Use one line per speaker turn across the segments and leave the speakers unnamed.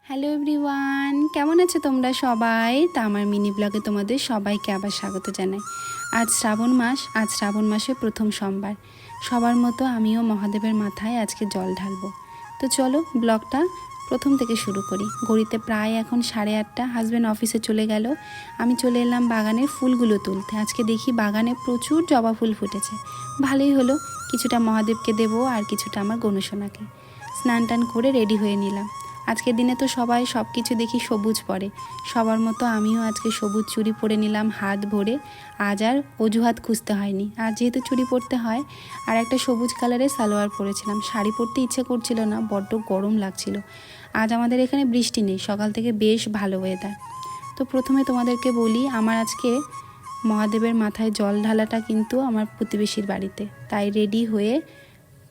Hello everyone, কেমন আছো তোমরা সবাই? তা আমার মিনি ব্লগে তোমাদের সবাইকে আবার স্বাগত জানাই। আজ শ্রাবণ মাসের প্রথম সোমবার। সবার মতো আমিও মহাদেবের মাথায় আজকে জল ঢালবো। তো চলো ব্লগটা প্রথম থেকে শুরু করি। ঘড়িতে প্রায় এখন 8:30। হাজব্যান্ড অফিসে চলে গেল। আমি চলে এলাম বাগানের ফুলগুলো তুলতে। আজকে দেখি বাগানে প্রচুর জবা ফুল ফুটেছে। ভালোই হলো, কিছুটা মহাদেবকে দেবো আর কিছুটা আমার গনুসোনাকে। স্নান টান করে রেডি হয়ে নিলাম। আজকের দিনে তো সবাই সব কিছু দেখি সবুজ পরে, সবার মতো আমিও আজকে সবুজ চুড়ি পরে নিলাম হাত ভরে। আজ আর অজুহাত খুঁজতে হয়নি, আর যেহেতু চুড়ি পরতে হয়। আর একটা সবুজ কালারের সালোয়ার পরেছিলাম। শাড়ি পরতে ইচ্ছে করছিল না, বড্ড গরম লাগছিল। আজ আমাদের এখানে বৃষ্টি নেই, সকাল থেকে বেশ ভালো ওয়েদার। তো প্রথমে তোমাদেরকে বলি, আমার আজকে মহাদেবের মাথায় জল ঢালাটা কিন্তু আমার প্রতিবেশীর বাড়িতে। তাই রেডি হয়ে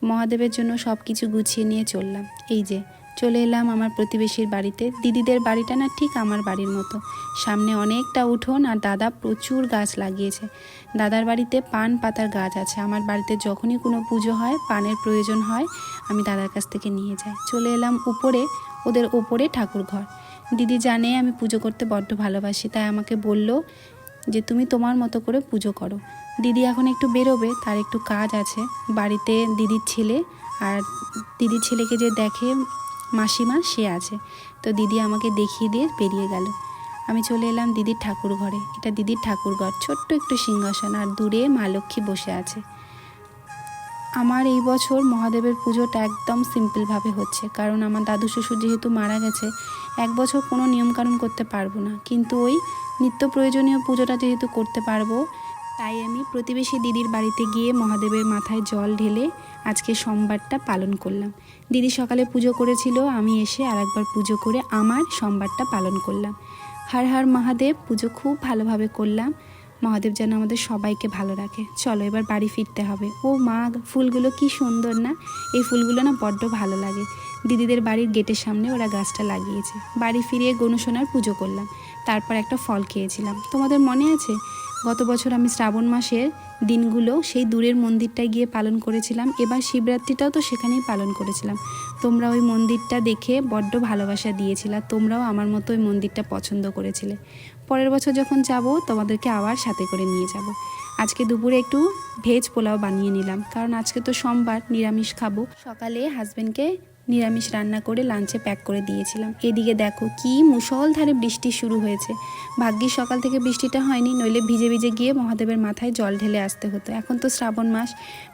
মহাদেবের জন্য সব কিছু গুছিয়ে নিয়ে চললাম। এই যে চলে এলাম আমার প্রতিবেশীর বাড়িতে। দিদিদের বাড়িটা না ঠিক আমার বাড়ির মতো, সামনে অনেকটা উঠোন আর দাদা প্রচুর গাছ লাগিয়েছে। দাদার বাড়িতে পান পাতার গাছ আছে। আমার বাড়িতে যখনই কোনো পুজো হয়, পানের প্রয়োজন হয়, আমি দাদার কাছ থেকে নিয়ে যাই। চলে এলাম উপরে, ওদের ওপরে ঠাকুর ঘর। দিদি জানে আমি পুজো করতে বড্ড ভালোবাসি, তাই আমাকে বলল যে তুমি তোমার মতো করে পুজো করো। দিদি এখন একটু বেরোবে, তার একটু কাজ আছে বাড়িতে। দিদির ছেলে আর দিদির ছেলেকে যে দেখে মাসিমা, সে আছে। তো দিদি আমাকে দেখিয়ে দিয়ে বেরিয়ে গেল। আমি চলে এলাম দিদির ঠাকুর ঘরে। এটা দিদির ঠাকুর ঘর, ছোট্ট একটু সিংহাসন, আর দূরে মা লক্ষ্মী বসে আছে। আমার এই বছর মহাদেবের পুজোটা একদম সিম্পলভাবে হচ্ছে, কারণ আমার দাদু শ্বশুর যেহেতু মারা গেছে, এক বছর কোনো নিয়মকানুন করতে পারবো না, কিন্তু ওই নিত্য প্রয়োজনীয় পুজোটা যেহেতু করতে পারবো, তাই আমি প্রতিবেশী দিদির বাড়িতে গিয়ে মহাদেবের মাথায় জল ঢেলে আজকে সোমবারটা পালন করলাম। দিদি সকালে পুজো করেছিল, আমি এসে আরেকবার পুজো করে আমার সোমবারটা পালন করলাম। হর হর মহাদেব পুজো খুব ভালোভাবে করলাম। মহাদেব যেন আমাদের সবাইকে ভালো রাখে। চলো এবার বাড়ি ফিরতে হবে। ও মা, ফুলগুলো কি সুন্দর না! এই ফুলগুলো না বড্ড ভালো লাগে। দিদিদের বাড়ির গেটের সামনে ওরা গাছটা লাগিয়েছে। বাড়ি ফিরিয়ে গনুসোনার পুজো করলাম, তারপর একটা ফল খেয়েছিলাম। তোমাদের মনে আছে গত বছর আমি শ্রাবণ মাসের দিনগুলো সেই দূরের মন্দিরটায় গিয়ে পালন করেছিলাম। এবার শিবরাত্রিটাও তো সেখানেই পালন করেছিলাম। তোমরা ওই মন্দিরটা দেখে বড্ড ভালোবাসা দিয়েছিলে, তোমরাও আমার মতো ওই মন্দিরটা পছন্দ করেছিলে। পরের বছর যখন যাব তোমাদেরকে আবার সাথে করে নিয়ে যাব। আজকে দুপুরে একটু ভেজ পোলাও বানিয়ে নিলাম, কারণ আজকে তো সোমবার, নিরামিষ খাবো। সকালে হাজব্যান্ডকে নিরামিষ রান্না করে লাঞ্চে প্যাক করে দিয়েছিলাম। এদিকে দেখো কি মুষলধারে বৃষ্টি শুরু হয়েছে। ভাগ্যিস সকাল থেকে বৃষ্টিটা হয়নি, নইলে ভিজে ভিজে গিয়ে মহাদেবের মাথায় জল ঢেলে আসতে হতো। এখন তো শ্রাবণ মাস,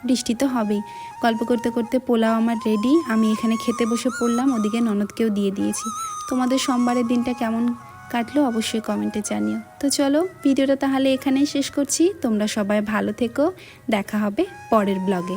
বৃষ্টি তো হবেই। গল্প করতে করতে পোলাও আমার রেডি। আমি এখানে খেতে বসে পড়লাম, ওদিকে ননদকেও দিয়ে দিয়েছি। তোমাদের সোমবারের দিনটা কেমন কাটলো অবশ্যই কমেন্টে জানিও। তো চলো ভিডিওটা তাহলে এখানেই শেষ করছি। তোমরা সবাই ভালো থেকো, দেখা হবে পরের ব্লগে।